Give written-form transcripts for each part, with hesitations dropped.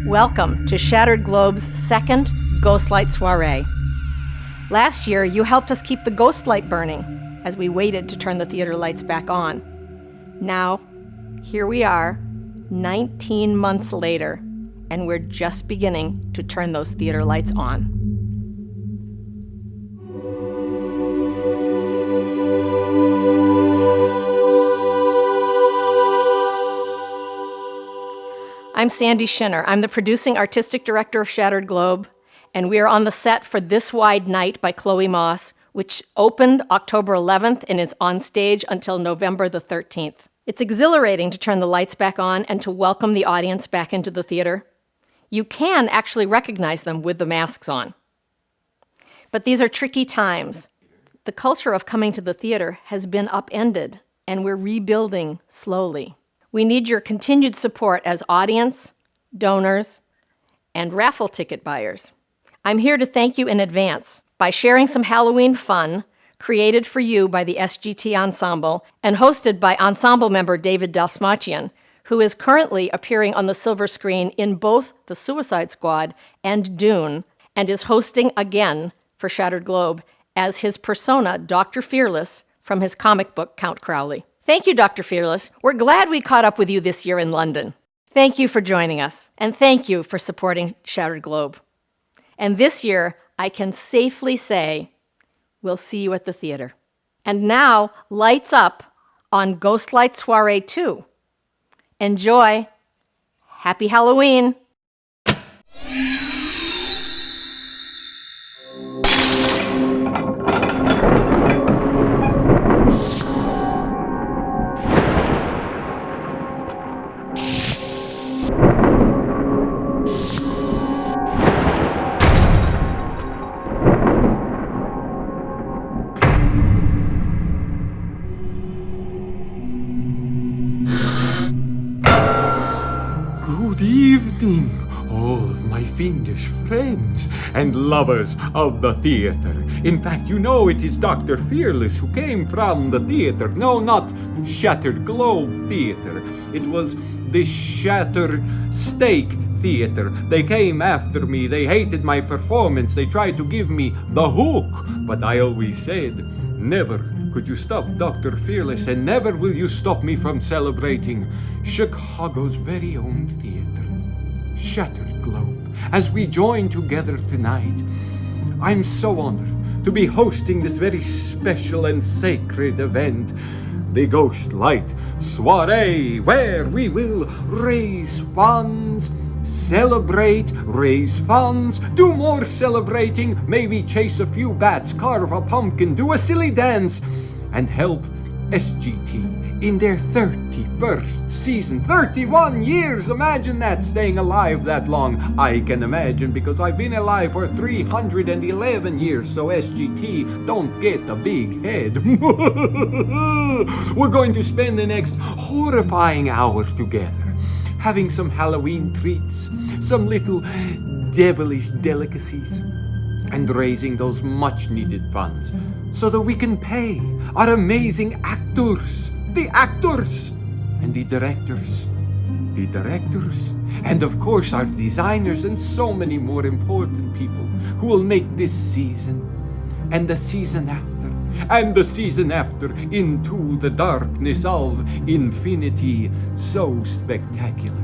Welcome to Shattered Globe's second Ghostlight Soirée. Last year, you helped us keep the ghost light burning as we waited to turn the theater lights back on. Now, here we are, 19 months later, and we're just beginning to turn those theater lights on. I'm Sandy Shinner. I'm the producing artistic director of Shattered Globe, and we are on the set for This Wide Night by Chloe Moss, which opened October 11th and is on stage until November the 13th. It's exhilarating to turn the lights back on and to welcome the audience back into the theater. You can actually recognize them with the masks on. But these are tricky times. The culture of coming to the theater has been upended, and we're rebuilding slowly. We need your continued support as audience, donors, and raffle ticket buyers. I'm here to thank you in advance by sharing some Halloween fun created for you by the SGT Ensemble and hosted by Ensemble member David Dalsmachian, who is currently appearing on the silver screen in both The Suicide Squad and Dune, and is hosting again for Shattered Globe as his persona, Dr. Fearless, from his comic book, Count Crowley. Thank you, Dr. Fearless. We're glad we caught up with you this year in London. Thank you for joining us, and thank you for supporting Shattered Globe. And this year, I can safely say, we'll see you at the theater. And now, lights up on Ghostlight Soirée 2. Enjoy. Happy Halloween. Good evening, all of my fiendish friends and lovers of the theater. In fact, you know it is Dr. Fearless who came from the theater. No, not Shattered Globe Theater. It was the Shattered Steak Theater. They came after me. They hated my performance. They tried to give me the hook. But I always said, never could you stop Dr. Fearless, and never will you stop me from celebrating Chicago's very own theater, Shattered Globe. As we join together tonight, I'm so honored to be hosting this very special and sacred event, the Ghostlight Soirée, where we will raise funds, celebrate, raise funds, do more celebrating, maybe chase a few bats, carve a pumpkin, do a silly dance, and help SGT in their 31st season. 31 years! Imagine that, staying alive that long. I can imagine, because I've been alive for 311 years, so SGT, don't get a big head. We're going to spend the next horrifying hour together, having some Halloween treats, some little devilish delicacies, and raising those much-needed funds so that we can pay our amazing actors, the actors, and the directors, and of course our designers, and so many more important people who will make this season, and the season after, and the season after, into the darkness of infinity so spectacular.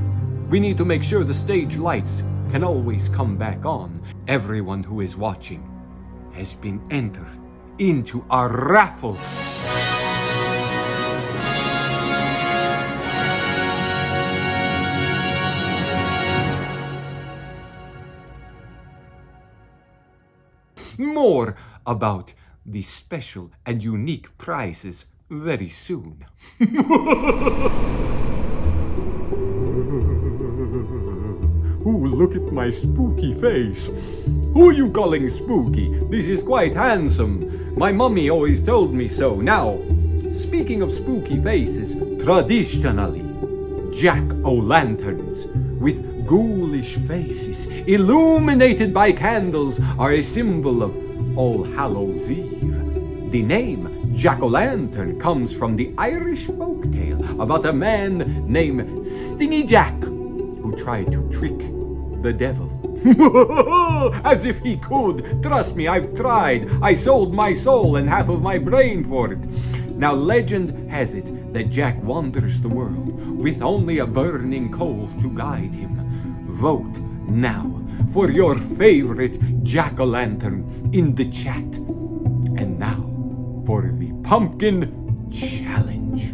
We need to make sure the stage lights can always come back on. Everyone who is watching has been entered into our raffle. More about the special and unique prizes very soon. Ooh, look at my spooky face. Who are you calling spooky? This is quite handsome. My mummy always told me so. Now, speaking of spooky faces, traditionally, jack-o'-lanterns with ghoulish faces illuminated by candles are a symbol of All Hallows Eve. The name jack-o'-lantern comes from the Irish folktale about a man named Stingy Jack who tried to trick the devil. As if he could. Trust me, I've tried. I sold my soul and half of my brain for it. Now legend has it that Jack wanders the world with only a burning coal to guide him. Vote now for your favorite jack-o'-lantern in the chat. And now for the pumpkin challenge.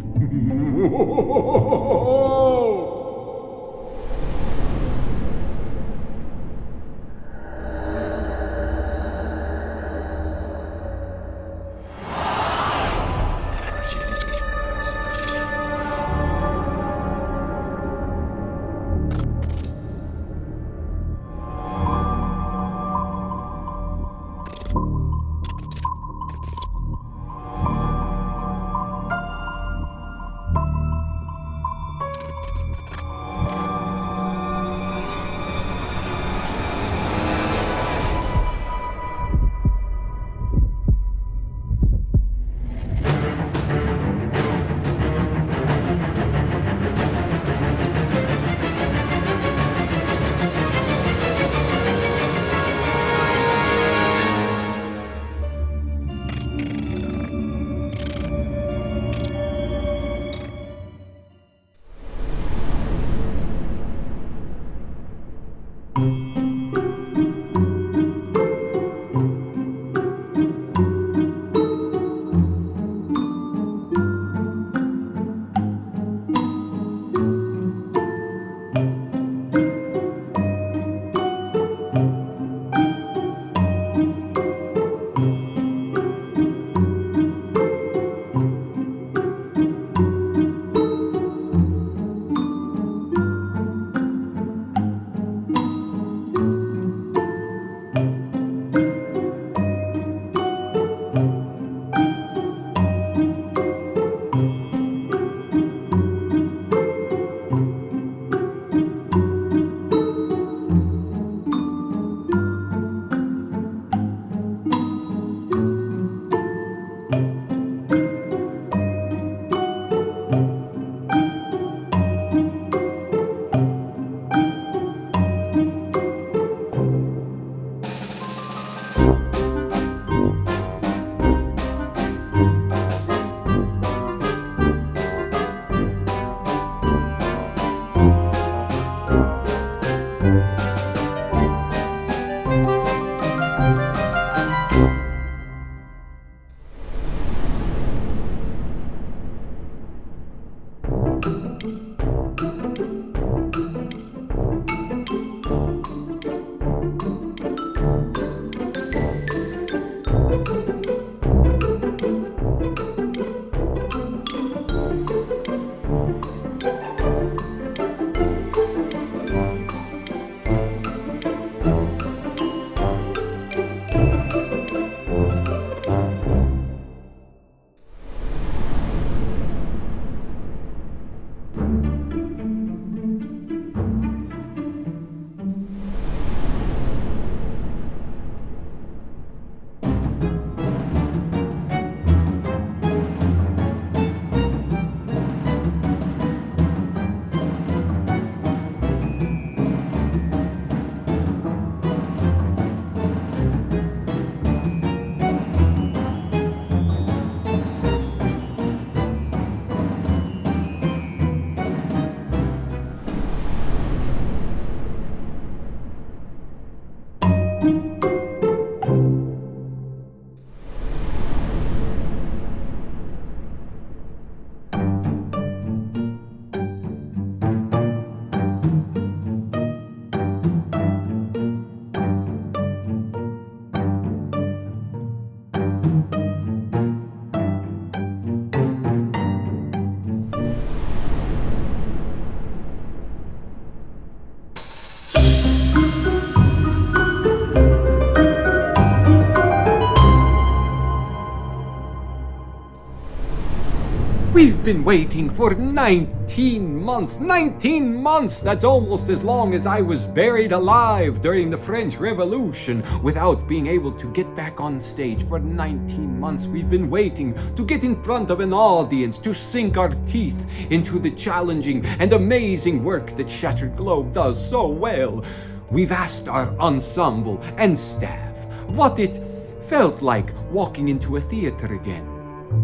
We've been waiting for 19 months. 19 months! That's almost as long as I was buried alive during the French Revolution without being able to get back on stage. For 19 months we've been waiting to get in front of an audience, to sink our teeth into the challenging and amazing work that Shattered Globe does so well. We've asked our ensemble and staff what it felt like walking into a theater again,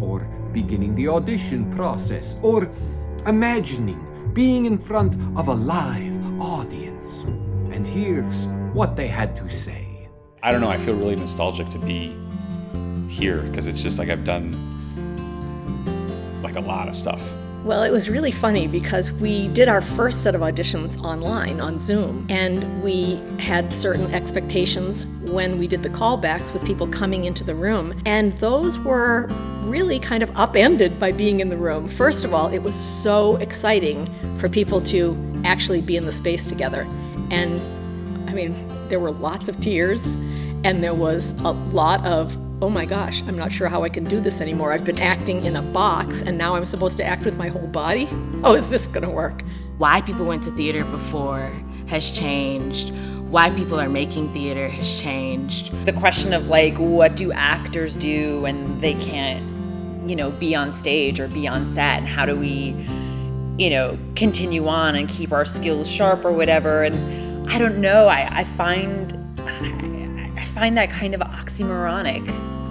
or beginning the audition process, or imagining being in front of a live audience. And here's what they had to say. I don't know, I feel really nostalgic to be here because it's just like I've done like a lot of stuff. Well, it was really funny because we did our first set of auditions online on Zoom, and we had certain expectations when we did the callbacks with people coming into the room, and those were really kind of upended by being in the room. First of all, it was so exciting for people to actually be in the space together. And I mean, there were lots of tears, and there was a lot of, oh my gosh, I'm not sure how I can do this anymore. I've been acting in a box, and now I'm supposed to act with my whole body? Oh, is this gonna work? Why people went to theater before has changed. Why people are making theater has changed. The question of like, what do actors do when they can't, be on stage or be on set, and how do we, continue on and keep our skills sharp or whatever? And I don't know, I find that kind of oxymoronic.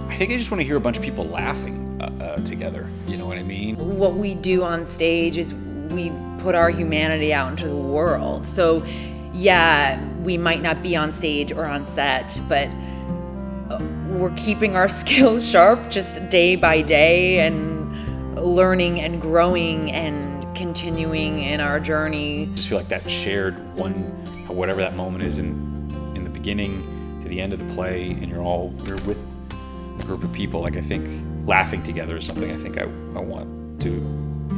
I think I just want to hear a bunch of people laughing together, you know what I mean? What we do on stage is we put our humanity out into the world. So yeah, we might not be on stage or on set, but we're keeping our skills sharp just day by day and learning and growing and continuing in our journey. I just feel like that shared whatever that moment is in the beginning to the end of the play, and you're with a group of people. Like, I think laughing together is something I think I want to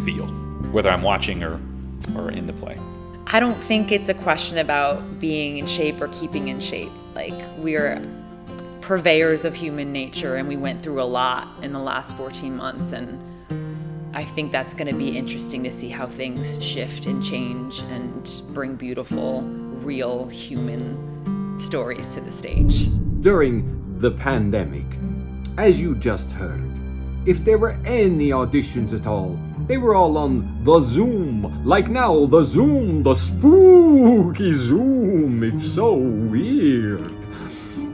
feel, whether I'm watching or in the play. I don't think it's a question about being in shape or keeping in shape. Like, we're purveyors of human nature, and we went through a lot in the last 14 months, and I think that's going to be interesting to see how things shift and change and bring beautiful, real human stories to the stage. During the pandemic, as you just heard, if there were any auditions at all, they were all on the Zoom. Like now, the Zoom, the spooky Zoom. It's so weird.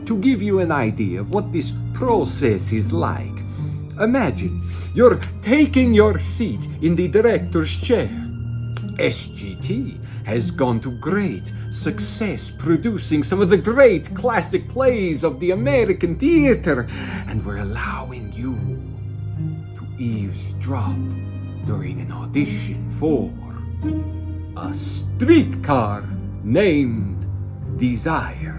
To give you an idea of what this process is like, imagine you're taking your seat in the director's chair. SGT has gone to great success producing some of the great classic plays of the American theater, and we're allowing you to eavesdrop during an audition for A Streetcar Named Desire.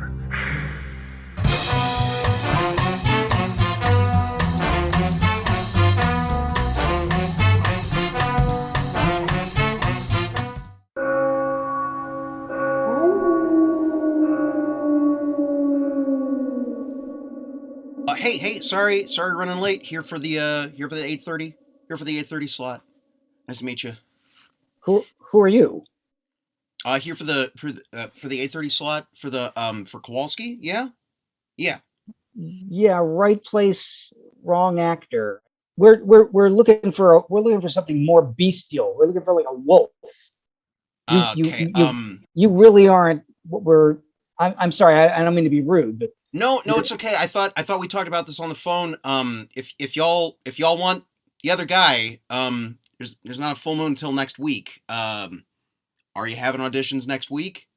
Hey, sorry, running late. Here for the 8:30. Here for the 8:30 slot. Nice to meet you. Who are you? Here for the 8:30 slot for Kowalski. Yeah. Yeah, right place, wrong actor. We're looking for something more bestial. We're looking for like a wolf. Okay. You really aren't what we're. I'm sorry. I don't mean to be rude, but No, it's okay. I thought we talked about this on the phone. If y'all want the other guy, there's not a full moon until next week. Are you having auditions next week?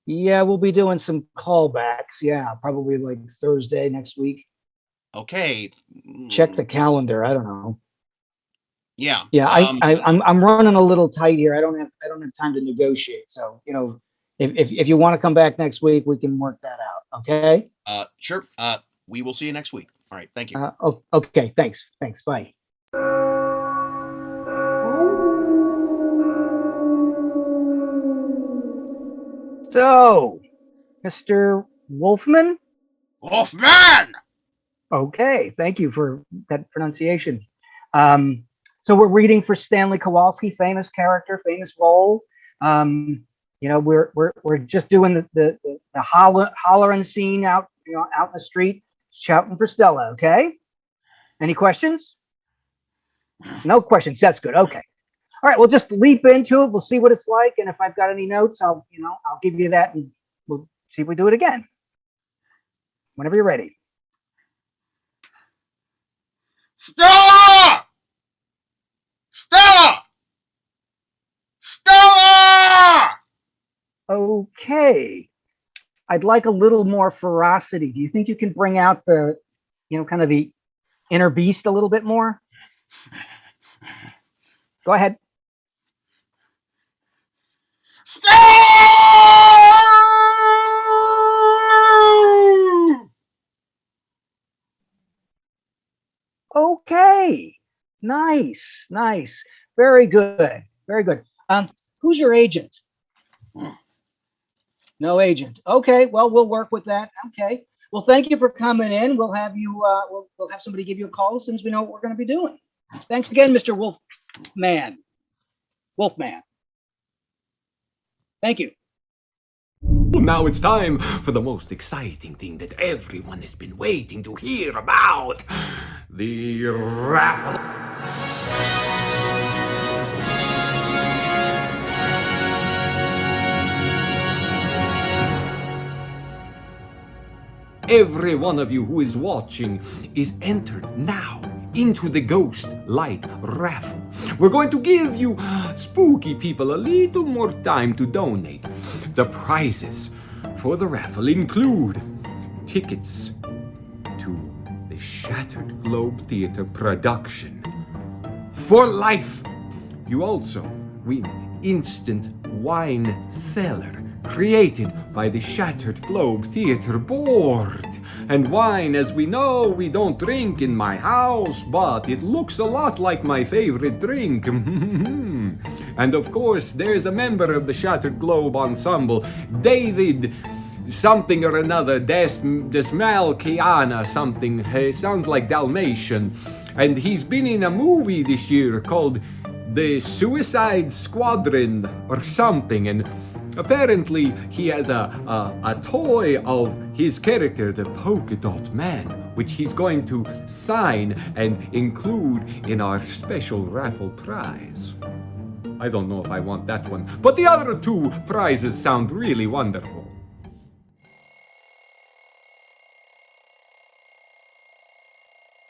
yeah, we'll be doing some callbacks. Yeah, probably like Thursday next week. Okay. Check the calendar. I don't know. Yeah. Yeah, I'm running a little tight here. I don't have time to negotiate. So if you want to come back next week, we can work that out. Okay. Sure. We will see you next week. All right. Thank you. Okay. Thanks. Bye. So, Mr. Wolfman? Wolfman! Okay, thank you for that pronunciation. So we're reading for Stanley Kowalski, famous character, famous role. We're just doing the hollering scene out in the street, shouting for Stella. Okay. Any questions? No questions. That's good. Okay. All right. We'll just leap into it. We'll see what it's like, and if I've got any notes, I'll give you that, and we'll see if we do it again. Whenever you're ready. Stella! Stella! Stella! Okay. I'd like a little more ferocity. Do you think you can bring out the, kind of the inner beast a little bit more? Go ahead. Okay. Nice. Very good. Who's your agent? No agent. Okay. Well, we'll work with that. Okay. Well, thank you for coming in. We'll have you. We'll have somebody give you a call as soon as we know what we're going to be doing. Thanks again, Mr. Wolfman. Thank you. Now it's time for the most exciting thing that everyone has been waiting to hear about. The raffle. Every one of you who is watching is entered now into the Ghost Light Raffle. We're going to give you spooky people a little more time to donate. The prizes for the raffle include tickets to the Shattered Globe Theater production for life. You also win instant wine cellar created by the Shattered Globe Theater Board. And wine, as we know, we don't drink in my house, but it looks a lot like my favorite drink. And of course, there's a member of the Shattered Globe Ensemble, David something or another, Desmalkiana something, sounds like Dalmatian. And he's been in a movie this year called The Suicide Squadron or something, and apparently he has a toy of his character, the Polka Dot Man, which he's going to sign and include in our special raffle prize. I don't know if I want that one, but the other two prizes sound really wonderful.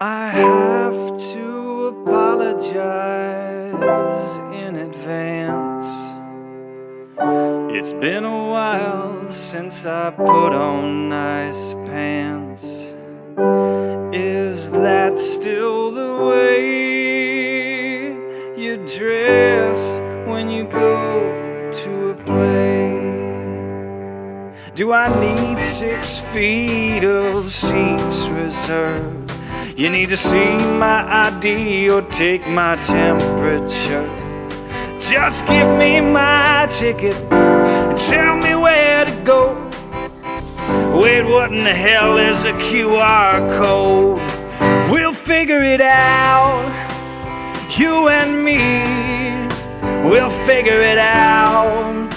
I have to apologize in advance. It's been a while since I put on nice pants. Is that still the way you dress when you go to a play? Do I need 6 feet of seats reserved? You need to see my ID or take my temperature. Just give me my ticket and tell me where to go. Wait, what in the hell is a QR code? We'll figure it out, you and me. We'll figure it out,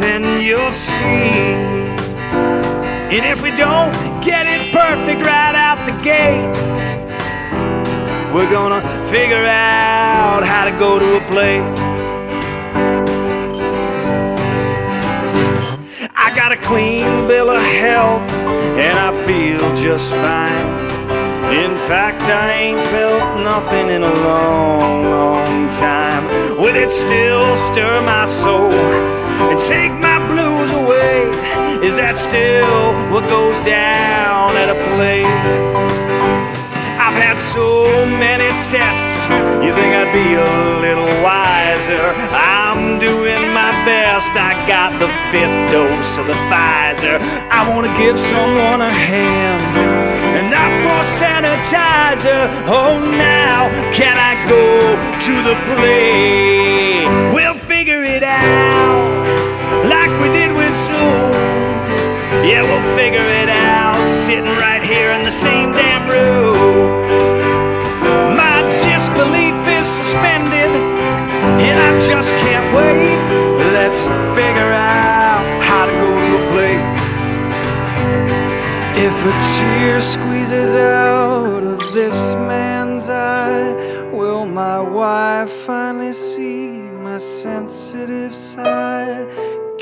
then you'll see. And if we don't get it perfect right out the gate, we're gonna figure out how to go to a play. I got a clean bill of health and I feel just fine. In fact, I ain't felt nothing in a long, long time. Will it still stir my soul and take my blues away? Is that still what goes down at a play? I've had so many tests, you think I'd be a little wiser. I'm doing my best, I got the 5th dose of the Pfizer. I wanna give someone a hand, and not for sanitizer. Oh, now can I go to the play? We'll figure it out, like we did with Zoom. Yeah, we'll figure it out, sitting right here in the same damn room. My disbelief is suspended, and I just can't wait. Let's figure out how to go to a play. If a tear squeezes out of this man's eye, will my wife finally see my my sensitive side.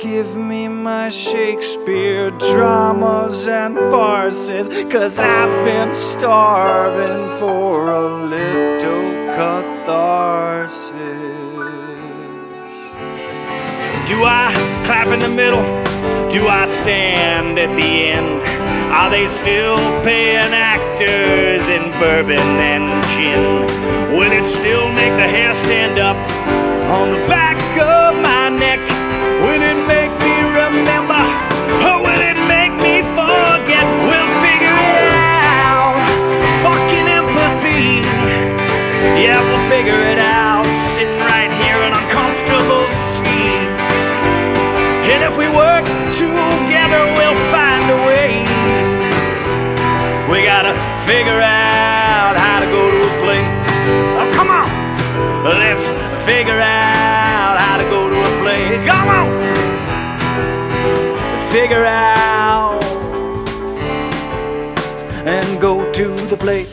Give me my Shakespeare dramas and farces, 'cause I've been starving for a little catharsis. Do I clap in the middle? Do I stand at the end? Are they still paying actors in bourbon and gin? Will it still make the hair stand up on the back of my neck? Will it make me remember? Or will it make me forget? We'll figure it out. Fucking empathy. Yeah, we'll figure it out. Sitting right here in uncomfortable seats. And if we work together, we'll find a way. We gotta figure out how to go to a play. Oh, come on. Let's figure out how to go to a play. Come on. Figure out and go to the play.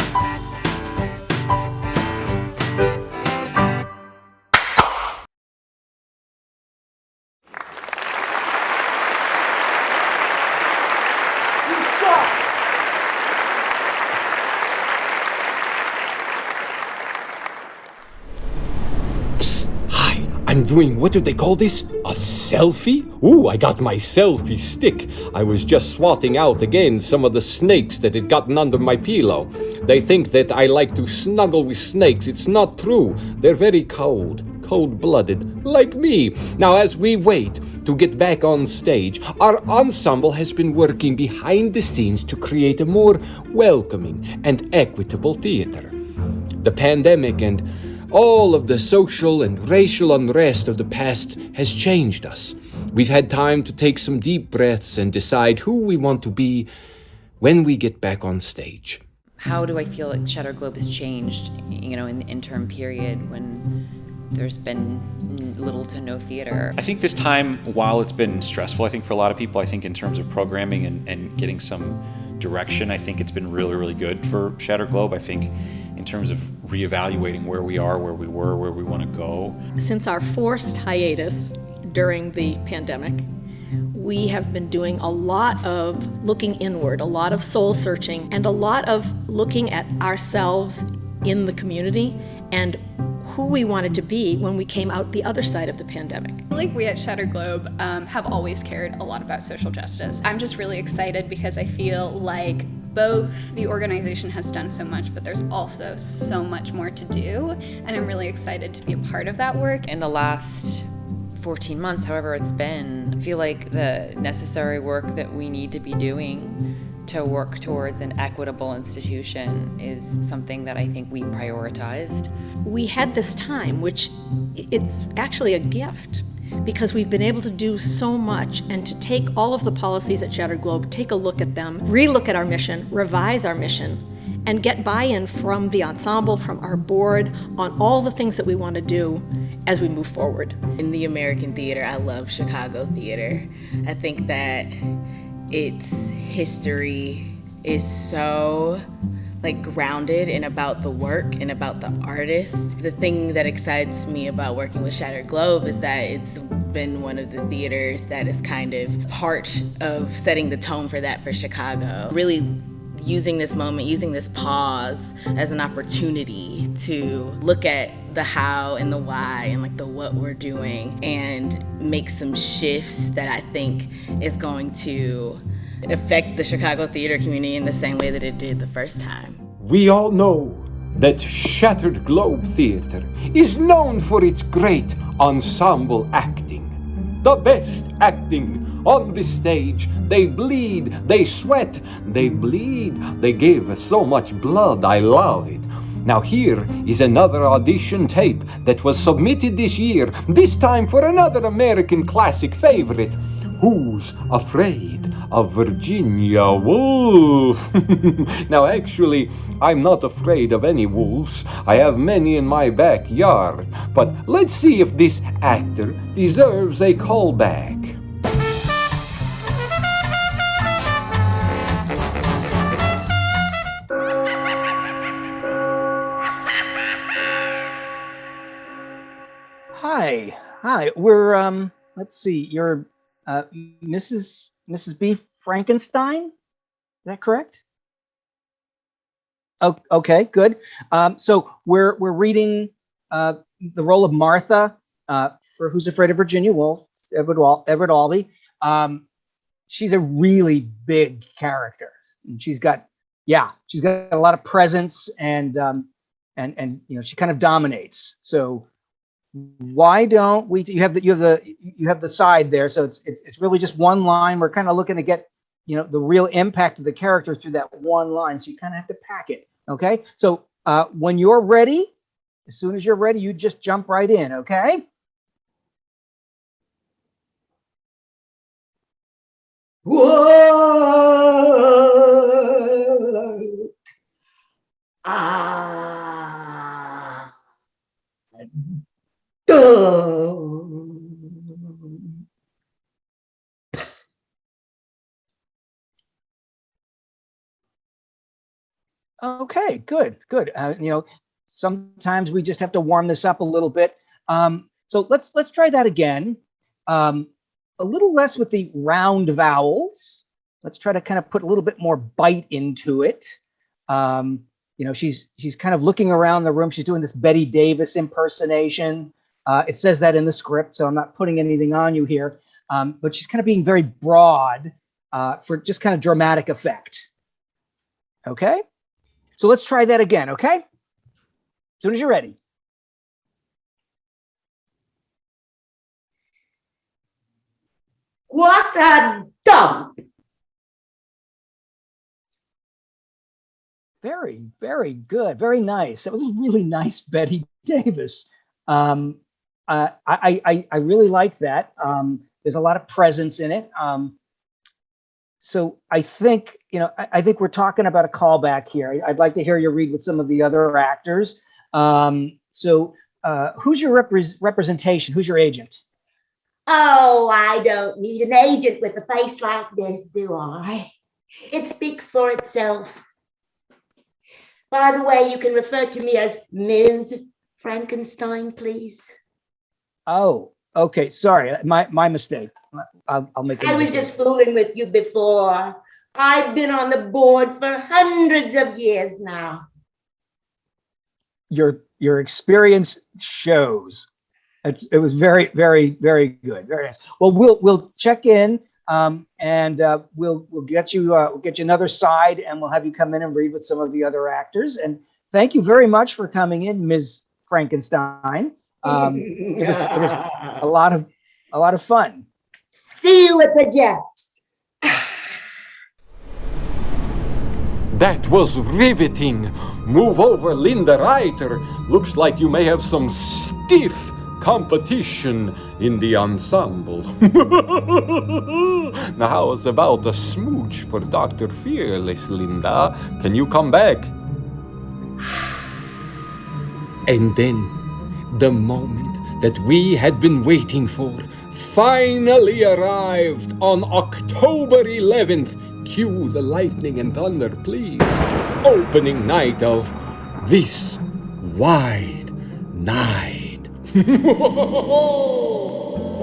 I'm doing, what do they call this? A selfie? Ooh, I got my selfie stick. I was just swatting out again some of the snakes that had gotten under my pillow. They think that I like to snuggle with snakes. It's not true. They're very cold-blooded, like me. Now, as we wait to get back on stage, our ensemble has been working behind the scenes to create a more welcoming and equitable theater. The pandemic and all of the social and racial unrest of the past has changed us. We've had time to take some deep breaths and decide who we want to be when we get back on stage. How do I feel like Shattered Globe has changed, in the interim period when there's been little to no theater? I think this time, while it's been stressful, I think for a lot of people, I think in terms of programming and getting some direction, I think it's been really, really good for Shattered Globe. I think in terms of reevaluating where we are, where we were, where we want to go. Since our forced hiatus during the pandemic, we have been doing a lot of looking inward, a lot of soul searching, and a lot of looking at ourselves in the community and who we wanted to be when we came out the other side of the pandemic. I feel like we at Shattered Globe have always cared a lot about social justice. I'm just really excited because I feel like both the organization has done so much, but there's also so much more to do, and I'm really excited to be a part of that work. In the last 14 months, however it's been, I feel like the necessary work that we need to be doing to work towards an equitable institution is something that I think we prioritized. We had this time, which it's actually a gift, because we've been able to do so much and to take all of the policies at Shattered Globe, take a look at them, relook at our mission, revise our mission, and get buy-in from the ensemble, from our board, on all the things that we want to do as we move forward. In the American theater, I love Chicago theater. I think that its history is so grounded in about the work and about the artist. The thing that excites me about working with Shattered Globe is that it's been one of the theaters that is kind of part of setting the tone for that for Chicago. Really using this moment, using this pause as an opportunity to look at the how and the why and the what we're doing and make some shifts that I think is going to affect the Chicago theater community in the same way that it did the first time. We all know that Shattered Globe Theatre is known for its great ensemble acting. The best acting on the stage. They bleed, they sweat, they bleed. They gave us so much blood, I love it. Now here is another audition tape that was submitted this year, this time for another American classic favorite. Who's Afraid of Virginia Woolf? Now actually, I'm not afraid of any wolves. I have many in my backyard. But let's see if this actor deserves a callback. Hi, Hi, we're let's see, you're Mrs. B. Frankenstein? Is that correct? Oh, okay, good. So we're reading the role of Martha for Who's Afraid of Virginia Woolf, Everett Albee. She's a really big character, and she's got a lot of presence, and she kind of dominates. So why don't we? You have the side there, so it's really just one line. We're kind of looking to get the real impact of the character through that one line. So you kind of have to pack it. Okay. So when you're ready, as soon as you're ready, you just jump right in. Okay. Whoa! Ah! Duh. Okay, good. Sometimes we just have to warm this up a little bit. So let's try that again. A little less with the round vowels. Let's try to kind of put a little bit more bite into it. She's kind of looking around the room. She's doing this Betty Davis impersonation. It says that in the script, so I'm not putting anything on you here. But she's kind of being very broad for just kind of dramatic effect. Okay? So let's try that again, okay? As soon as you're ready. What a dump! Very, very good. Very nice. That was a really nice Betty Davis. I really like that. There's a lot of presence in it. So I think we're talking about a callback here. I'd like to hear you read with some of the other actors. So who's your representation? Who's your agent? Oh, I don't need an agent with a face like this, do I? It speaks for itself. By the way, you can refer to me as Ms. Frankenstein, please. Oh, okay. Sorry, my mistake. I'll make it. I was just fooling with you before. I've been on the board for hundreds of years now. Your experience shows. It was very, very, very good. Very nice. Well, we'll check in, and we'll get you another side, and we'll have you come in and read with some of the other actors. And thank you very much for coming in, Ms. Frankenstein. It was a lot of fun. See you at the Jeffs. That was riveting. Move over, Linda Reiter. Looks like you may have some stiff competition in the ensemble. Now, how's about a smooch for Dr. Fearless, Linda? Can you come back? And then, the moment that we had been waiting for finally arrived on October 11th. Cue the lightning and thunder, please. Opening night of This Wide Night.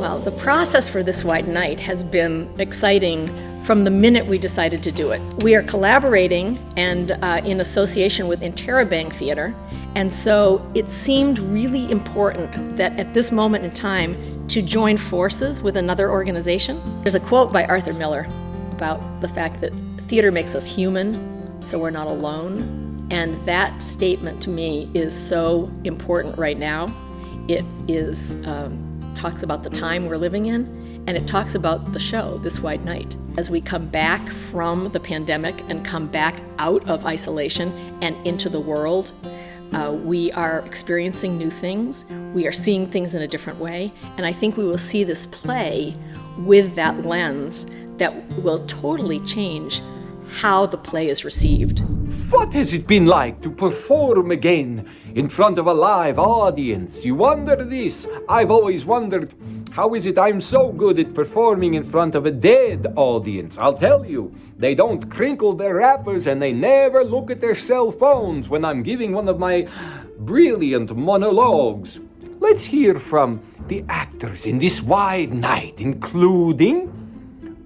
Well, the process for This Wide Night has been exciting from the minute we decided to do it. We are collaborating and in association with Interrobang Theater, and so it seemed really important that at this moment in time to join forces with another organization. There's a quote by Arthur Miller about the fact that theater makes us human, so we're not alone. And that statement to me is so important right now. It is talks about the time we're living in, and it talks about the show, This Wide Night. As we come back from the pandemic and come back out of isolation and into the world, we are experiencing new things. We are seeing things in a different way, and I think we will see this play with that lens that will totally change how the play is received. What has it been like to perform again in front of a live audience? You wonder this. I've always wondered, how is it I'm so good at performing in front of a dead audience? I'll tell you, they don't crinkle their wrappers and they never look at their cell phones when I'm giving one of my brilliant monologues. let's hear from the actors in this wide night, including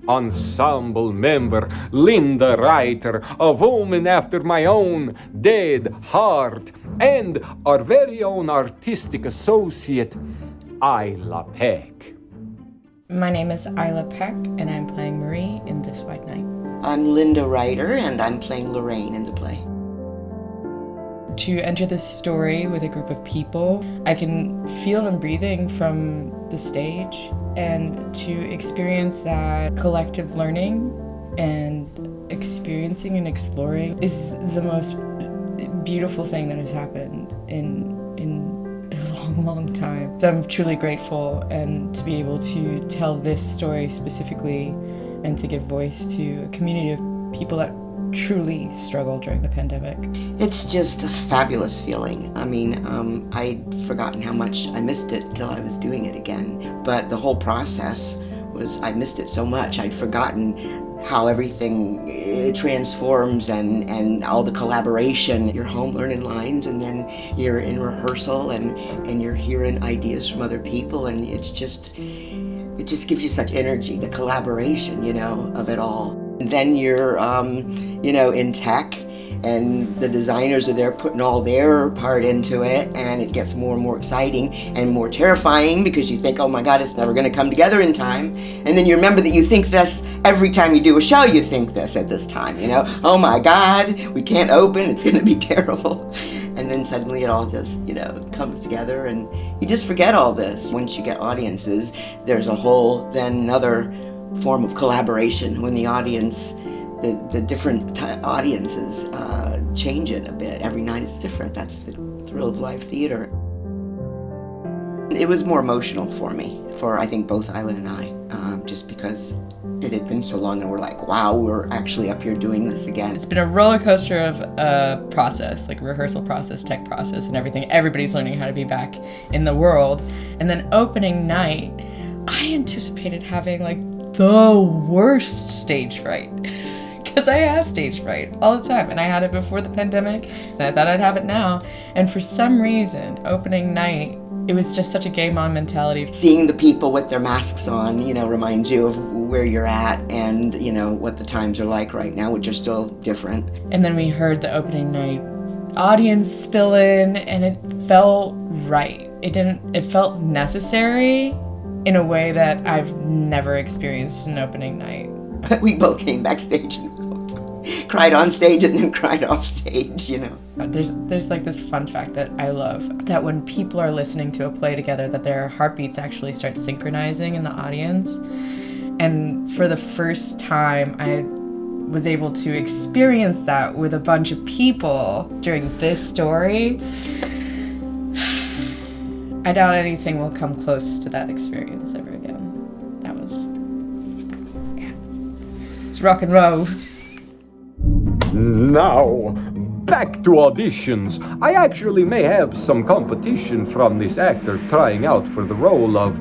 Ensemble member Linda Reiter, a woman after my own dead heart, and our very own artistic associate, Isla Peck. My name is Isla Peck, and I'm playing Marie in This White Night. I'm Linda Reiter, and I'm playing Lorraine in the play. To enter this story with a group of people, I can feel them breathing from the stage, and to experience that collective learning and experiencing and exploring is the most beautiful thing that has happened in a long, long time. So I'm truly grateful, and to be able to tell this story specifically and to give voice to a community of people that truly struggled during the pandemic. It's just a fabulous feeling. I mean, I'd forgotten how much I missed it till I was doing it again. But the whole process was, I missed it so much. I'd forgotten how everything transforms and all the collaboration. You're home learning lines, and then you're in rehearsal and you're hearing ideas from other people, and it just gives you such energy, the collaboration, of it all. And then you're, in tech, and the designers are there putting all their part into it, and it gets more and more exciting and more terrifying because you think, oh my God, it's never going to come together in time. And then you remember that you think this every time you do a show, you think this at this time, oh my God, we can't open, it's going to be terrible. And then suddenly it all just, comes together, and you just forget all this. Once you get audiences, there's a whole, then another form of collaboration when the audience, the different audiences change it a bit. Every night it's different. That's the thrill of live theater. It was more emotional for me, for I think both Isla and I, just because it had been so long and we're like, wow, we're actually up here doing this again. It's been a roller coaster of a process, like rehearsal process, tech process, and everything. Everybody's learning how to be back in the world. And then opening night, I anticipated having the worst stage fright. Because I have stage fright all the time, and I had it before the pandemic, and I thought I'd have it now. And for some reason, opening night, it was just such a game on mentality. Seeing the people with their masks on, reminds you of where you're at and, what the times are like right now, which are still different. And then we heard the opening night audience spill in, and it felt right. It felt necessary in a way that I've never experienced an opening night. We both came backstage and cried on stage and then cried off stage, There's this fun fact that I love, that when people are listening to a play together, that their heartbeats actually start synchronizing in the audience. And for the first time, I was able to experience that with a bunch of people during this story. I doubt anything will come close to that experience ever again. That was, it's rock and roll. Now, back to auditions. I actually may have some competition from this actor trying out for the role of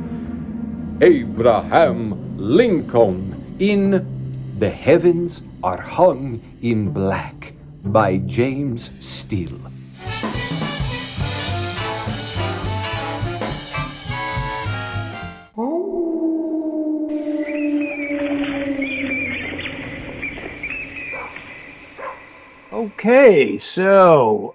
Abraham Lincoln in The Heavens Are Hung in Black by James Steele. Okay, so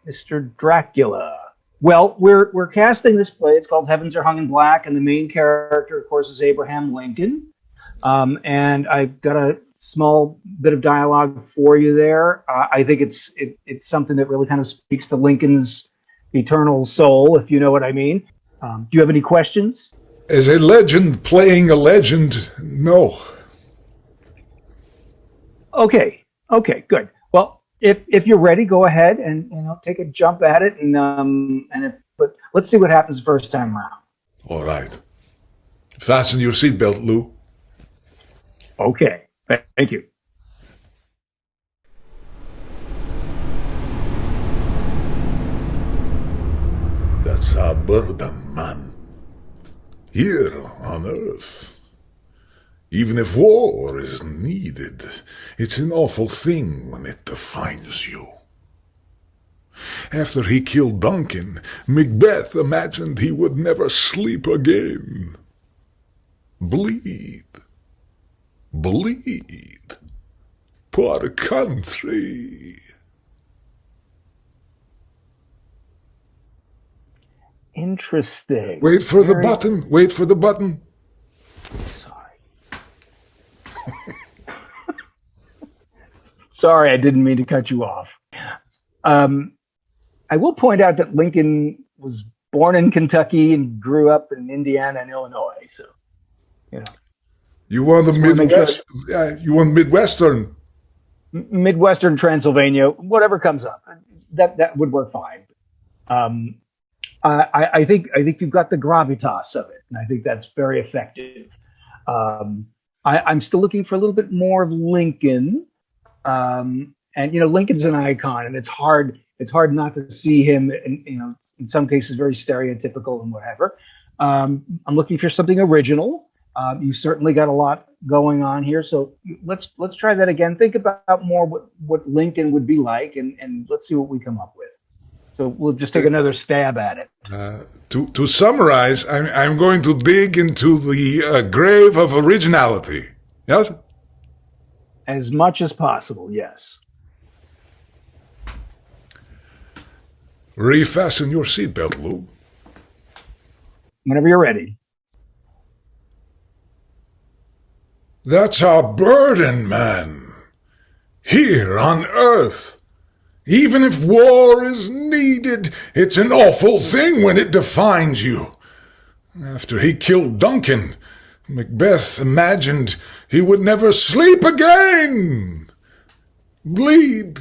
Mr. Dracula. Well, we're casting this play. It's called Heavens Are Hung in Black, and the main character, of course, is Abraham Lincoln. And I've got a small bit of dialogue for you there. I think it's something that really kind of speaks to Lincoln's eternal soul, if you know what I mean. Do you have any questions? As a legend playing a legend, no. Okay, good. Well, if you're ready, go ahead and take a jump at it, but let's see what happens the first time around. All right. Fasten your seatbelt, Lou. Okay, thank you. That's our burden, man. Here on Earth. Even if war is needed, it's an awful thing when it defines you. After he killed Duncan, Macbeth imagined he would never sleep again. Bleed. Bleed. Poor country. Interesting. Wait for the button. Wait for the button. Sorry, I didn't mean to cut you off. I will point out that Lincoln was born in Kentucky and grew up in Indiana and Illinois. So, you know. You want the Midwest? You want Midwestern? Midwestern Transylvania, whatever comes up, that would work fine. I think you've got the gravitas of it, and I think that's very effective. I'm still looking for a little bit more of Lincoln, and Lincoln's an icon, and it's hard not to see him, in some cases very stereotypical and whatever. I'm looking for something original. You certainly got a lot going on here, so let's try that again. Think about more what Lincoln would be like, and let's see what we come up with. So we'll just take another stab at it. To summarize, I'm going to dig into the grave of originality. Yes? As much as possible, yes. Refasten your seatbelt, Lou. Whenever you're ready. That's our burden, man. Here on Earth. Even if war is needed, it's an awful thing when it defines you. After he killed Duncan, Macbeth imagined he would never sleep again. Bleed.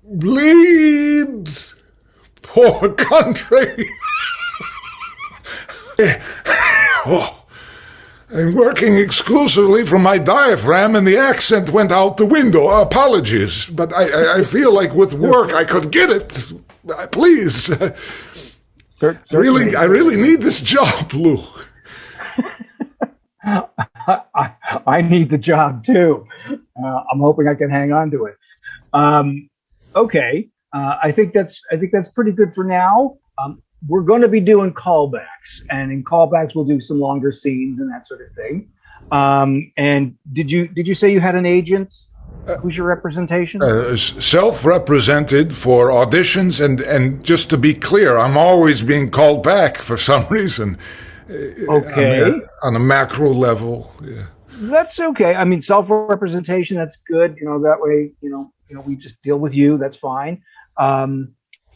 Bleed. Poor country. Oh. I'm working exclusively from my diaphragm and the accent went out the window. Apologies, but I feel like with work I could get it. Please. I really need this job, Lou. I need the job too. I'm hoping I can hang on to it. Okay. I think that's pretty good for now. We're going to be doing callbacks, and in callbacks we'll do some longer scenes and that sort of thing. And did you say you had an agent? Who's your representation? Self-represented for auditions, and just to be clear, I'm always being called back for some reason. Okay. On a macro level. Yeah. That's okay. I mean, self-representation, that's good. That way, we just deal with you. That's fine.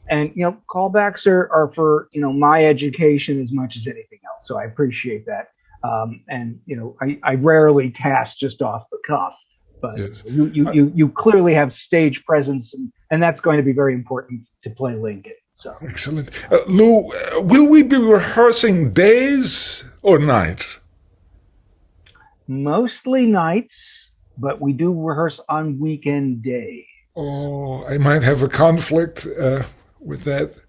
And callbacks are for my education as much as anything else. So I appreciate that. And I rarely cast just off the cuff, but yes. You clearly have stage presence, and that's going to be very important to play Lincoln. So excellent, Lou. Will we be rehearsing days or nights? Mostly nights, but we do rehearse on weekend days. Oh, I might have a conflict with that.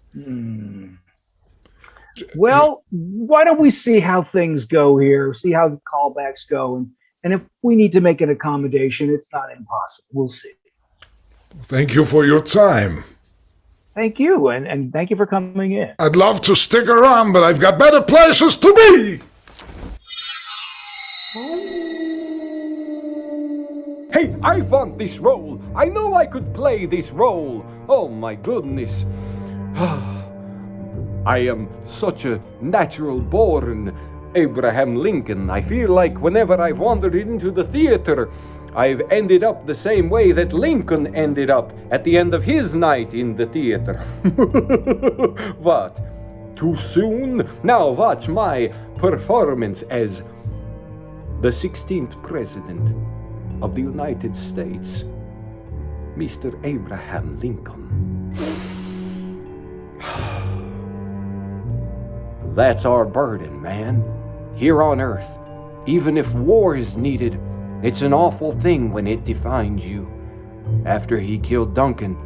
Well, why don't we see how things go here, see how the callbacks go, and if we need to make an accommodation, it's not impossible. We'll see. Thank you for your time. Thank you, and thank you for coming in. I'd love to stick around, but I've got better places to be. Hey, I want this role. I know I could play this role. Oh my goodness. I am such a natural born Abraham Lincoln. I feel like whenever I've wandered into the theater, I've ended up the same way that Lincoln ended up at the end of his night in the theater. What? Too soon? Now watch my performance as the 16th president of the United States, Mr. Abraham Lincoln. That's our burden, man. Here on Earth, even if war is needed, it's an awful thing when it defines you. After he killed Duncan,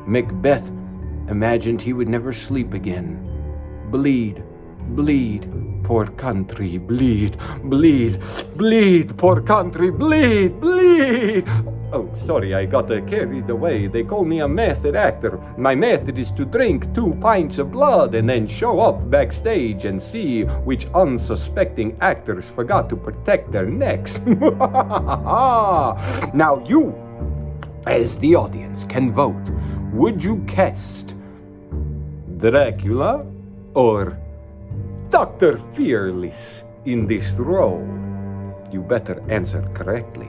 Macbeth imagined he would never sleep again. Bleed, bleed, poor country, bleed, bleed, bleed, poor country, bleed, bleed. Oh, sorry, I got carried away. They call me a method actor. My method is to drink 2 pints of blood and then show up backstage and see which unsuspecting actors forgot to protect their necks. Now you, as the audience, can vote. Would you cast Dracula or Dr. Fearless in this role? You better answer correctly.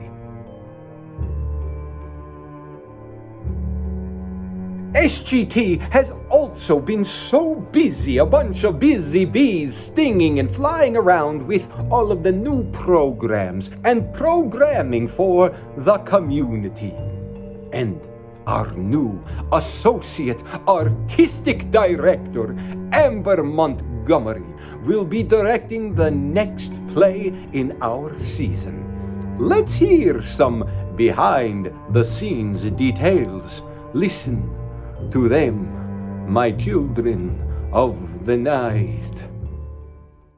SGT has also been so busy, a bunch of busy bees stinging and flying around with all of the new programs and programming for the community. And our new Associate Artistic Director, Amber Montgomery, will be directing the next play in our season. Let's hear some behind-the-scenes details. Listen to them, my children of the night.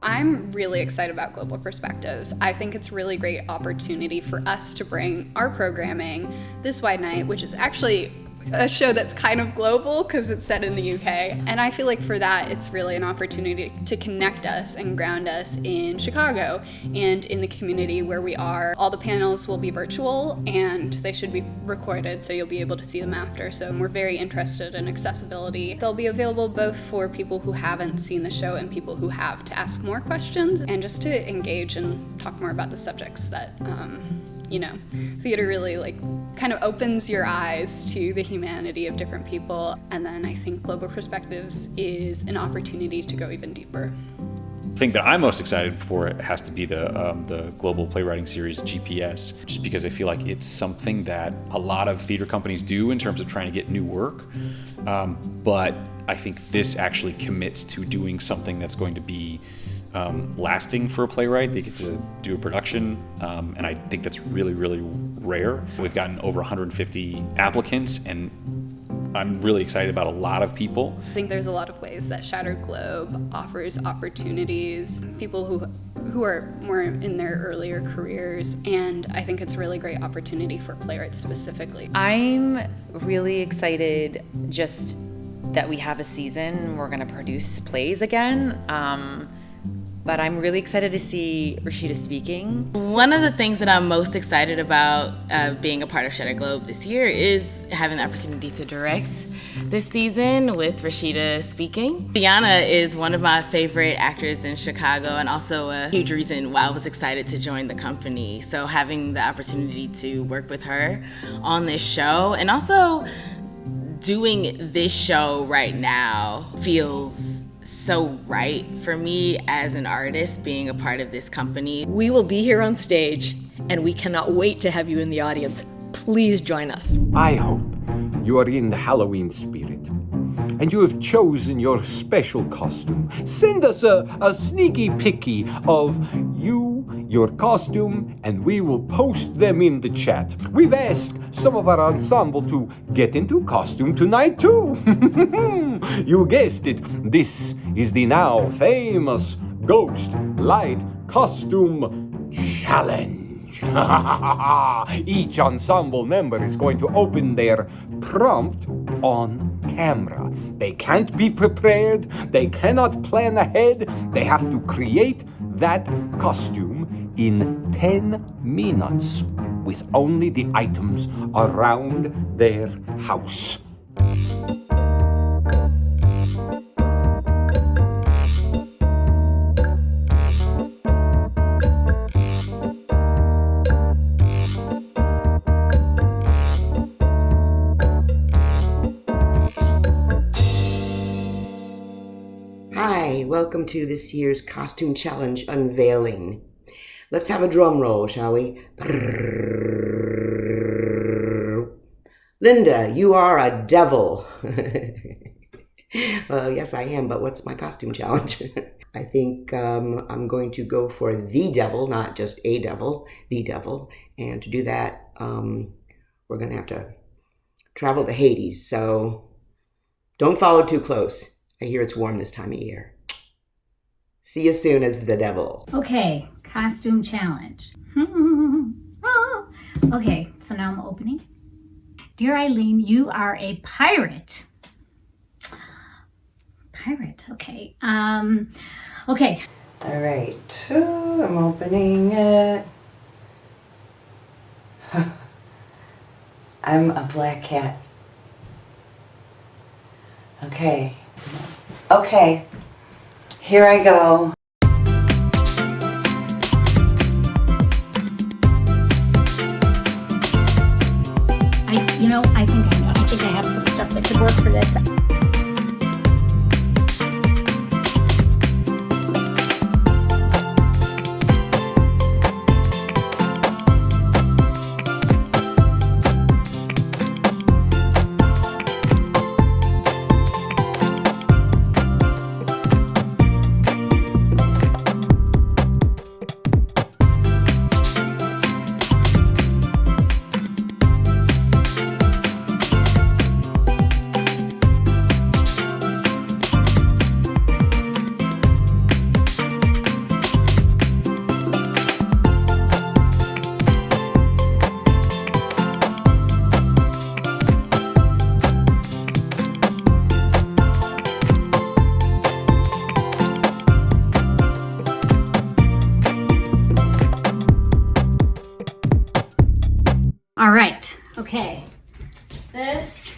I'm really excited about Global Perspectives. I think it's a really great opportunity for us to bring our programming this wide night, which is actually a show that's kind of global because it's set in the UK. And I feel like for that, it's really an opportunity to connect us and ground us in Chicago and in the community where we are. All the panels will be virtual and they should be recorded, so you'll be able to see them after. So we're very interested in accessibility. They'll be available both for people who haven't seen the show and people who have, to ask more questions and just to engage and talk more about the subjects that theater really kind of opens your eyes to the humanity of different people. And then I think Global Perspectives is an opportunity to go even deeper. The thing that I'm most excited for has to be the Global Playwriting Series, GPS, just because I feel like it's something that a lot of theater companies do in terms of trying to get new work. But I think this actually commits to doing something that's going to be lasting for a playwright. They get to do a production, and I think that's really, really rare. We've gotten over 150 applicants, and I'm really excited about a lot of people. I think there's a lot of ways that Shattered Globe offers opportunities, people who are more in their earlier careers, and I think it's a really great opportunity for playwrights specifically. I'm really excited just that we have a season. We're going to produce plays again. But I'm really excited to see Rashida speaking. One of the things that I'm most excited about being a part of Shattered Globe this year is having the opportunity to direct this season with Rashida speaking. Diana is one of my favorite actors in Chicago and also a huge reason why I was excited to join the company. So having the opportunity to work with her on this show and also doing this show right now feels so right for me as an artist being a part of this company. We will be here on stage, and we cannot wait to have you in the audience. Please join us. I hope you are in the Halloween spirit and you have chosen your special costume. Send us a sneaky picky of you, your costume, and we will post them in the chat. We've asked some of our ensemble to get into costume tonight too. You guessed it, this is the now famous Ghost Light Costume Challenge. Each ensemble member is going to open their prompt on camera. They can't be prepared, they cannot plan ahead, they have to create that costume in 10 minutes with only the items around their house. Hi, welcome to this year's Costume Challenge unveiling. Let's have a drum roll, shall we? Linda, you are a devil. Well, yes, I am, but what's my costume challenge? I think I'm going to go for the devil, not just a devil, the devil. And to do that, we're going to have to travel to Hades. So don't follow too close. I hear it's warm this time of year. See you soon as the devil. Okay, costume challenge. Okay, so now I'm opening. Dear Eileen, you are a pirate. Pirate, okay. Okay. All right, I'm opening it. I'm a black cat. Okay. Okay. Here I go. I think I have some stuff that could work for this. All right, okay. This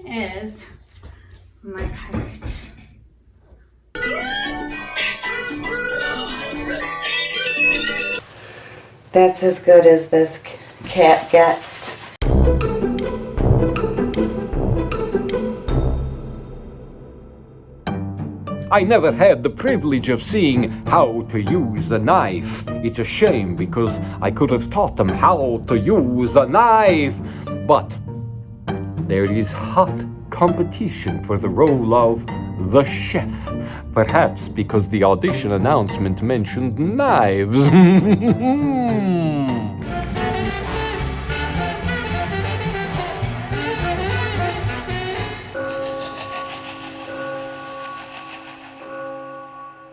is my pirate. That's as good as this cat gets. I never had the privilege of seeing how to use a knife. It's a shame because I could have taught them how to use a knife. But there is hot competition for the role of the chef. Perhaps because the audition announcement mentioned knives.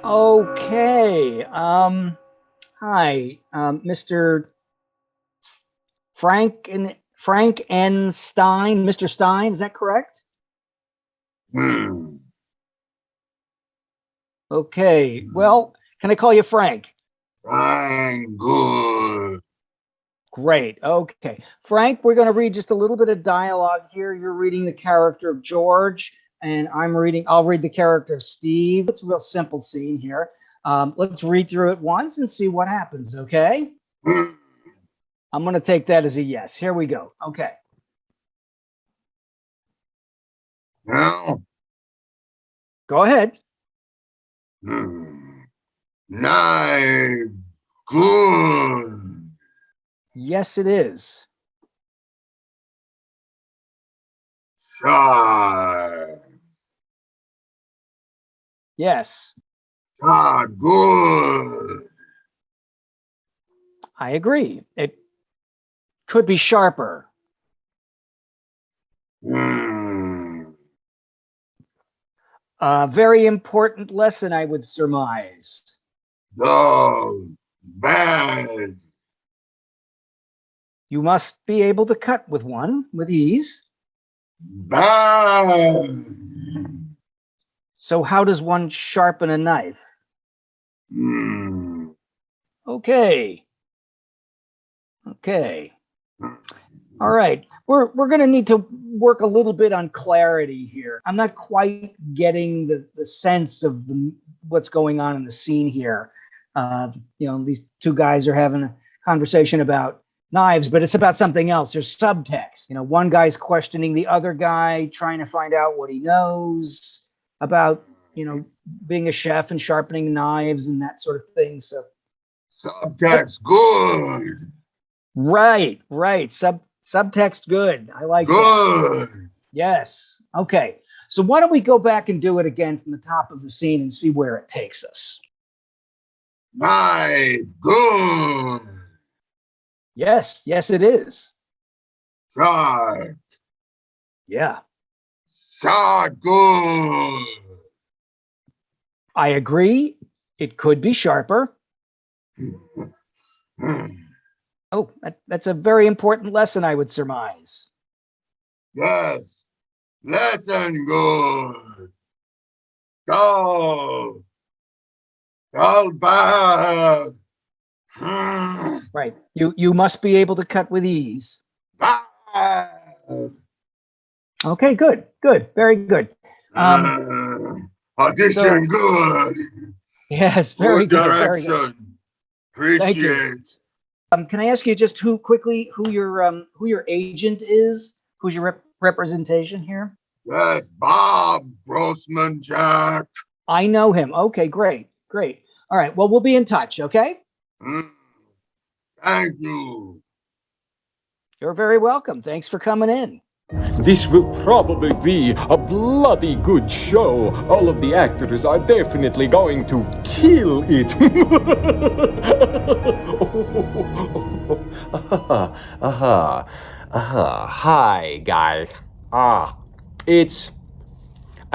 Okay. Hi, Mr. Frank N. Stein. Mr. Stein, is that correct? Okay. Well, can I call you Frank? Fine, good. Great. Okay. Frank, we're going to read just a little bit of dialogue here. You're reading the character of George, and I'll read the character of Steve. It's a real simple scene here. Let's read through it once and see what happens, okay? I'm going to take that as a yes. Here we go. Okay. Now? Go ahead. Knife, good. Yes, it is. Shot, Yes. shot, good. I agree. It could be sharper. A very important lesson, I would surmise. Dog, bad. You must be able to cut with one with ease. Bad. So how does one sharpen a knife? Okay. Okay. All right. We're going to need to work a little bit on clarity here. I'm not quite getting the sense of what's going on in the scene here. These two guys are having a conversation about knives, but it's about something else. There's subtext. One guy's questioning the other guy, trying to find out what he knows about, being a chef and sharpening knives and that sort of thing. So subtext good. Right. Subtext good. I like good. That. Yes. Okay. So why don't we go back and do it again from the top of the scene and see where it takes us? Knife, good. Yes, it is. Shot. Yeah. Shot, good. I agree. It could be sharper. Oh, that's a very important lesson, I would surmise. Yes, lesson good. Go. Go back. Right. You must be able to cut with ease. Okay, good. Very good. Audition good. Yes, very Good good. Very good. direction. Thank you. Appreciate. Can I ask you just who your agent is? Who's your representation here? Yes, Bob Grossman Jack. I know him. Okay, great. All right. Well, we'll be in touch. Okay. Thank you. You're very welcome. Thanks for coming in. This will probably be a bloody good show. All of the actors are definitely going to kill it. Hi, guys. I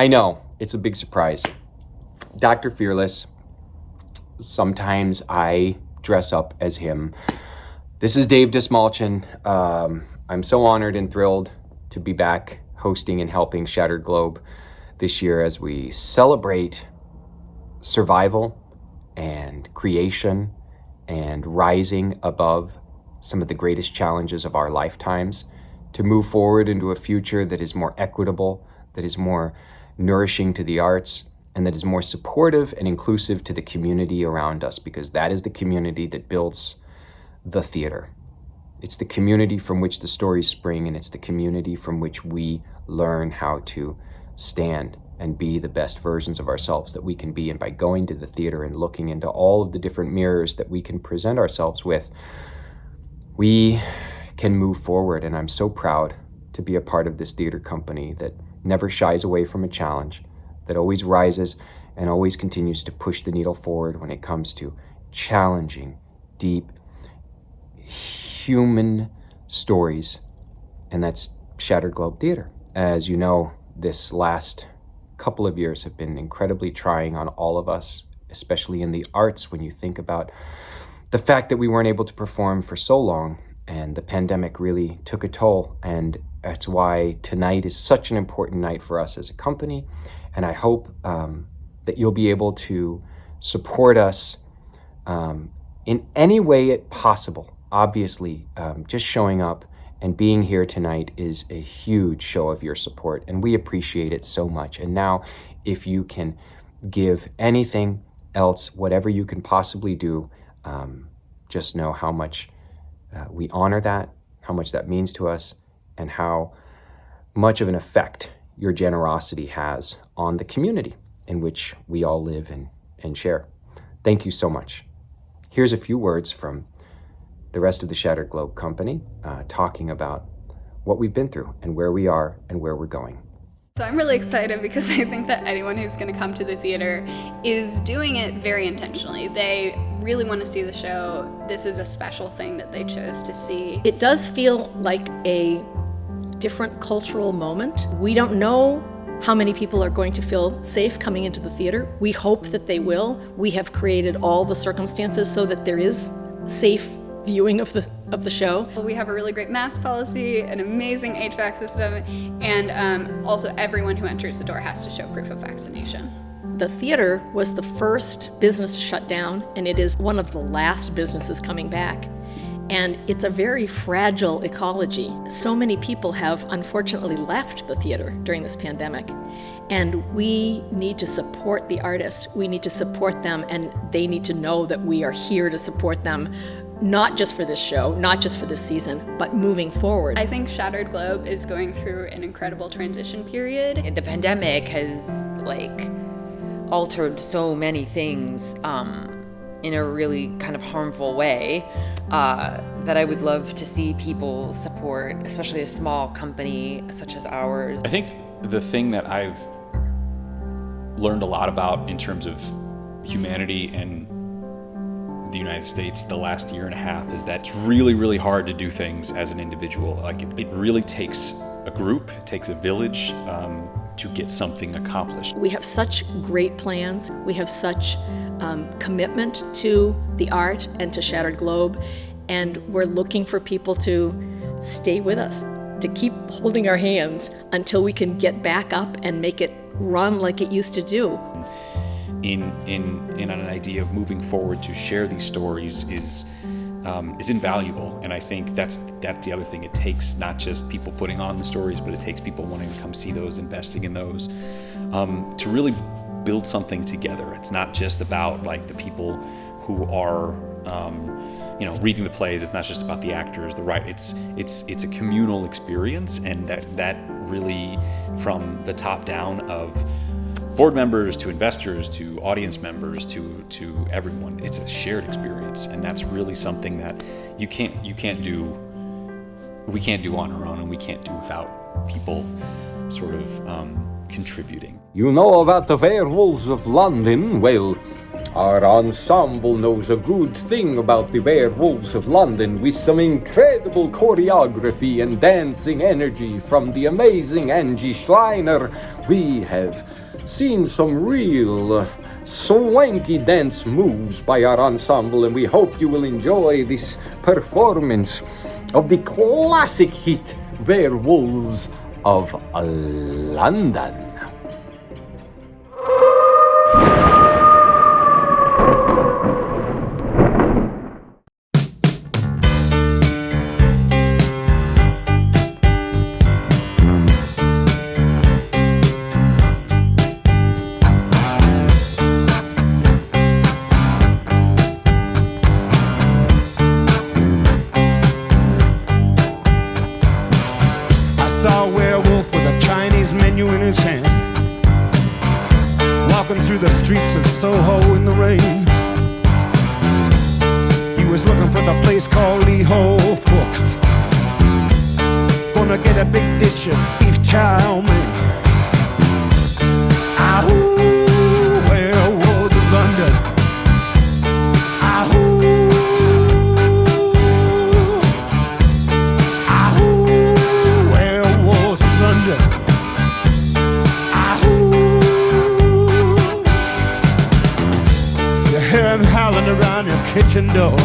know, it's a big surprise. Dr. Fearless, sometimes I dress up as him. This is Dave Dismalchin. I'm so honored and thrilled to be back hosting and helping Shattered Globe this year as we celebrate survival and creation and rising above some of the greatest challenges of our lifetimes to move forward into a future that is more equitable, that is more nourishing to the arts, and that is more supportive and inclusive to the community around us, because that is the community that builds the theater. It's the community from which the stories spring, and it's the community from which we learn how to stand and be the best versions of ourselves that we can be. And by going to the theater and looking into all of the different mirrors that we can present ourselves with, we can move forward. And I'm so proud to be a part of this theater company that never shies away from a challenge, that always rises and always continues to push the needle forward when it comes to challenging, deep, human stories. And that's Shattered Globe Theater. As you know, this last couple of years have been incredibly trying on all of us, especially in the arts, when you think about the fact that we weren't able to perform for so long and the pandemic really took a toll. And that's why tonight is such an important night for us as a company. And I hope that you'll be able to support us in any way possible. Obviously, just showing up and being here tonight is a huge show of your support, and we appreciate it so much. And now, if you can give anything else, whatever you can possibly do, just know how much we honor that, how much that means to us, and how much of an effect your generosity has on the community in which we all live and share. Thank you so much. Here's a few words from the rest of the Shattered Globe company, talking about what we've been through and where we are and where we're going. So I'm really excited because I think that anyone who's going to come to the theater is doing it very intentionally. They really want to see the show. This is a special thing that they chose to see. It does feel like a different cultural moment. We don't know how many people are going to feel safe coming into the theater. We hope that they will. We have created all the circumstances so that there is safe viewing of the show. We have a really great mask policy, an amazing HVAC system, and also everyone who enters the door has to show proof of vaccination. The theater was the first business to shut down, and it is one of the last businesses coming back. And it's a very fragile ecology. So many people have unfortunately left the theater during this pandemic. And we need to support the artists. We need to support them, and they need to know that we are here to support them, not just for this show, not just for this season, but moving forward. I think Shattered Globe is going through an incredible transition period. The pandemic has altered so many things in a really kind of harmful way that I would love to see people support, especially a small company such as ours. I think the thing that I've learned a lot about in terms of humanity and the United States the last year and a half is that it's really, really hard to do things as an individual. Like it really takes a group, it takes a village to get something accomplished. We have such great plans. We have such commitment to the art and to Shattered Globe. And we're looking for people to stay with us, to keep holding our hands until we can get back up and make it run like it used to do. In an idea of moving forward to share these stories is invaluable, and I think that's the other thing. It takes not just people putting on the stories, but it takes people wanting to come see those, investing in those, to really build something together. It's not just about like the people who are reading the plays. It's not just about the actors, it's a communal experience, and that really, from the top down of board members to investors to audience members to everyone, it's a shared experience, and that's really something that we can't do on our own, and we can't do without people sort of contributing. You know about the werewolves of London? Well, our ensemble knows a good thing about the werewolves of London, with some incredible choreography and dancing energy from the amazing Angie Schreiner. We have seen some real swanky dance moves by our ensemble, and we hope you will enjoy this performance of the classic hit Werewolves of London. Soho in the rain. He was looking for the place called Lee Ho Fooks. Gonna get a big dish of beef chow mein. Ahoo, werewolves of London. Ahoo, ahoo, werewolves of London. Howling around your kitchen door.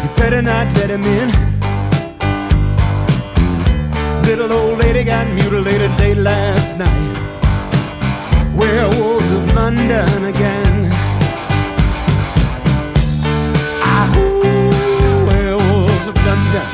You better not let him in. Little old lady got mutilated late last night. Werewolves of London again. Ahoo, werewolves of London.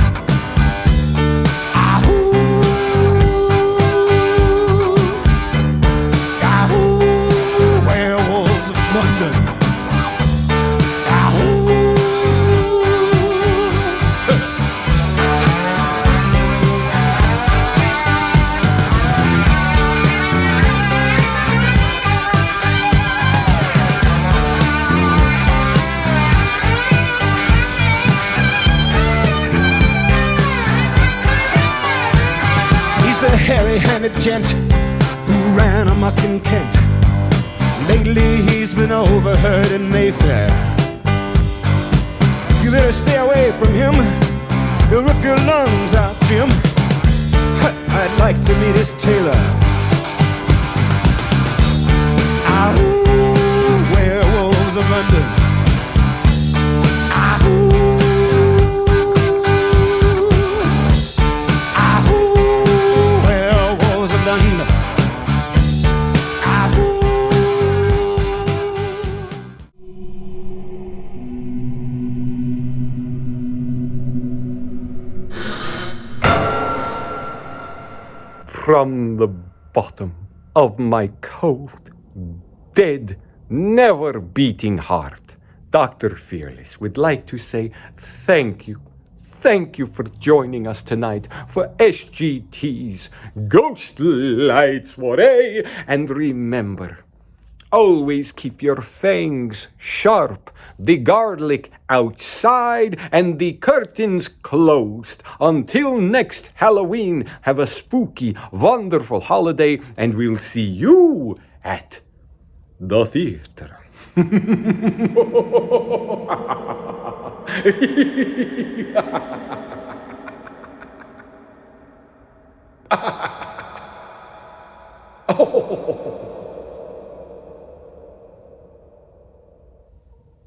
Hairy-handed gent who ran amok in Kent. Lately he's been overheard in Mayfair. You better stay away from him. He'll rip your lungs out, Jim. I'd like to meet his tailor. Ahoo, werewolves of London. Ahoo. From the bottom of my cold, dead, never beating heart, Dr. Fearless would like to say thank you. Thank you for joining us tonight for SGT's Ghost Light Soirée. And remember, always keep your fangs sharp, the garlic outside, and the curtains closed. Until next Halloween, have a spooky, wonderful holiday, and we'll see you at the theater.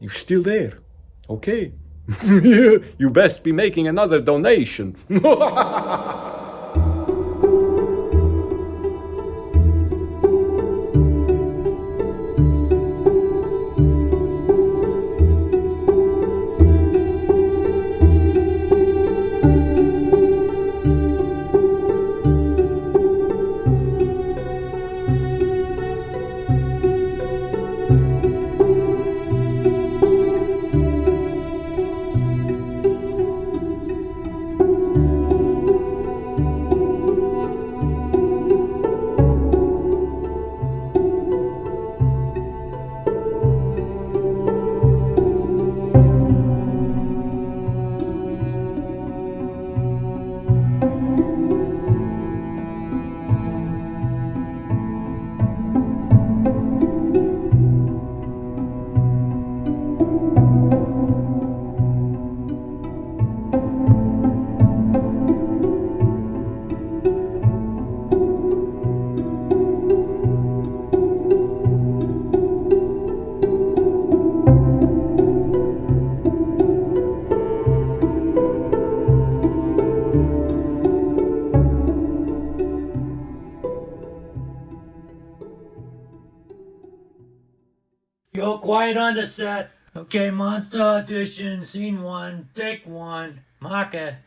You still there? Okay. You best be making another donation. You're quiet on the set. Okay, monster audition, scene one, take one, marker.